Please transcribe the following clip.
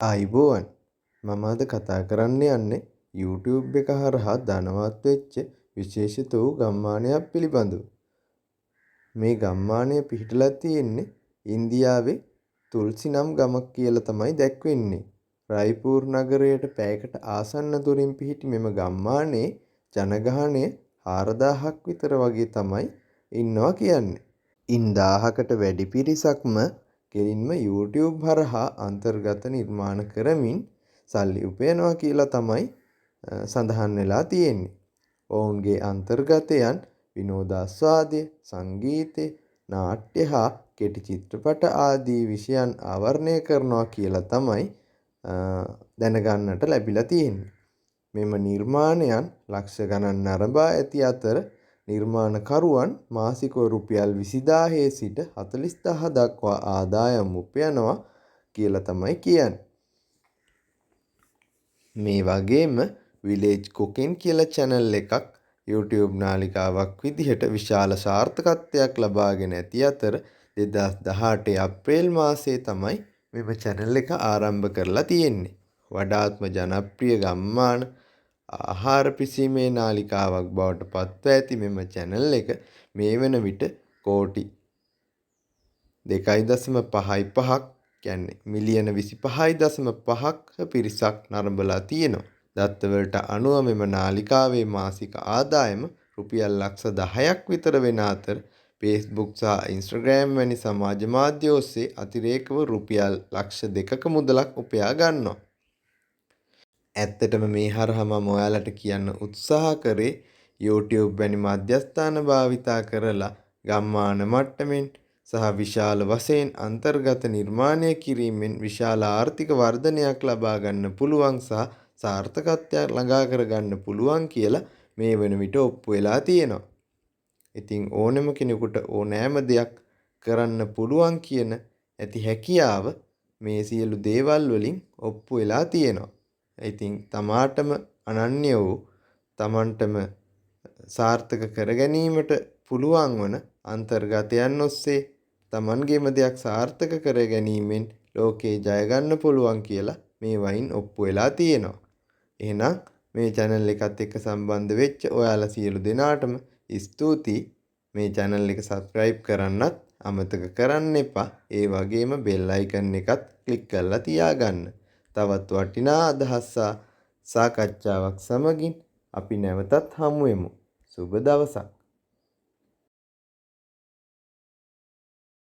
ආයිබෝවන් මම අද කතා කරන්න යන්නේ YouTube එක හරහා ධනවත් වෙච්ච විශේෂිත වූ ගම්මානයක් පිළිබඳව. මේ ගම්මානය පිහිටලා තියෙන්නේ ඉන්දියාවේ තුල්සි නම් ගමක් කියලා තමයි දැක්වෙන්නේ. රයිපූර් නගරයට පැයකට ආසන්න දුරින් පිහිටි මෙම ගම්මානයේ ජනගහනය 4000ක් විතර වගේ තමයි ඉන්නවා කියන්නේ. ඉන් 1000කට වැඩි පිරිසක්ම කෙලින්ම YouTube හරහා අන්තර්ගත නිර්මාණ කරමින් සල්ලි උපයනවා කියලා තමයි සඳහන් වෙලා තියෙන්නේ. ඔවුන්ගේ අන්තර්ගතයන් විනෝදාස්වාදය, සංගීතය, නාට්‍ය හා කෙටි චිත්‍රපට ආදී විෂයන් ආවරණය කරනවා කියලා තමයි දැනගන්නට ලැබිලා තියෙන්නේ. මෙම නිර්මාණයන් ලක්ෂ ගණන් නරඹා ඇති අතර නිර්මාණකරුවන් මාසිකව රුපියල් 20000 සිට 40000 දක්වා ආදායම් උපයනවා කියලා තමයි කියන්නේ. මේ වගේම විලේජ් කුකින් කියලා channel එකක් YouTube නාලිකාවක් විදිහට විශාල සාර්ථකත්වයක් ලබාගෙන ඇති අතර 2018 අප්‍රේල් මාසයේ තමයි මෙම channel එක ආරම්භ කරලා තියෙන්නේ. වඩාත්ම ජනප්‍රිය ගම්මාන ආහාර පිසීමේ නාලිකාවක් බවට පත්ව ඇති මෙම channel එක මේ වන විට කෝටි 2.55ක් කියන්නේ මිලියන 25.5ක පිරිසක් නරඹලා තියෙනවා. දත්තවලට අනුව මෙම නාලිකාවේ මාසික ආදායම රුපියල් ලක්ෂ 10ක් විතර වෙන අතර Facebook සහ Instagram වැනි සමාජ මාධ්‍ය ඔස්සේ අතිරේකව රුපියල් ලක්ෂ 2ක මුදලක් උපයා ගන්නවා. ඇත්තටම මේ හරහා මම ඔයාලට කියන්න උත්සාහ කරේ YouTube වැනි මධ්‍යස්ථාන භාවිතා කරලා ගම්මාන මට්ටමින් සහ විශාල වශයෙන් අන්තර්ගත නිර්මාණය කිරීමෙන් විශාල ආර්ථික වර්ධනයක් ලබා ගන්න පුළුවන් සහ සාර්ථකත්වයක් ළඟා කර ගන්න පුළුවන් කියලා මේ වන විට ඔප්පු වෙලා තියෙනවා. ඉතින් ඕනෑම කෙනෙකුට ඕනෑම දෙයක් කරන්න පුළුවන් කියන ඇති හැකියාව මේ සියලු දේවල් වලින් ඔප්පු වෙලා තියෙනවා. ඉතින් තමාටම අනන්‍ය වූ තමන්ටම සාර්ථක කර ගැනීමට පුළුවන් වන අන්තර්ගතයන් ඔස්සේ තමන්ගේම දෙයක් සාර්ථක කර ගැනීමෙන් ලෝකේ ජය ගන්න පුළුවන් කියලා මේ වයින් ඔප්පු වෙලා තියෙනවා. එහෙනම් මේ channel එකත් එක්ක සම්බන්ධ වෙච්ච ඔයාලා සියලු දෙනාටම ස්තුතියි. මේ channel එක subscribe කරන්නත් අමතක කරන්න එපා. ඒ වගේම bell icon එකත් click කරලා තියාගන්න. තවත් වටිනා අදහස් සාකච්ඡාවක් සමගින් අපි නැවතත් හමු වෙමු. සුබ දවසක්.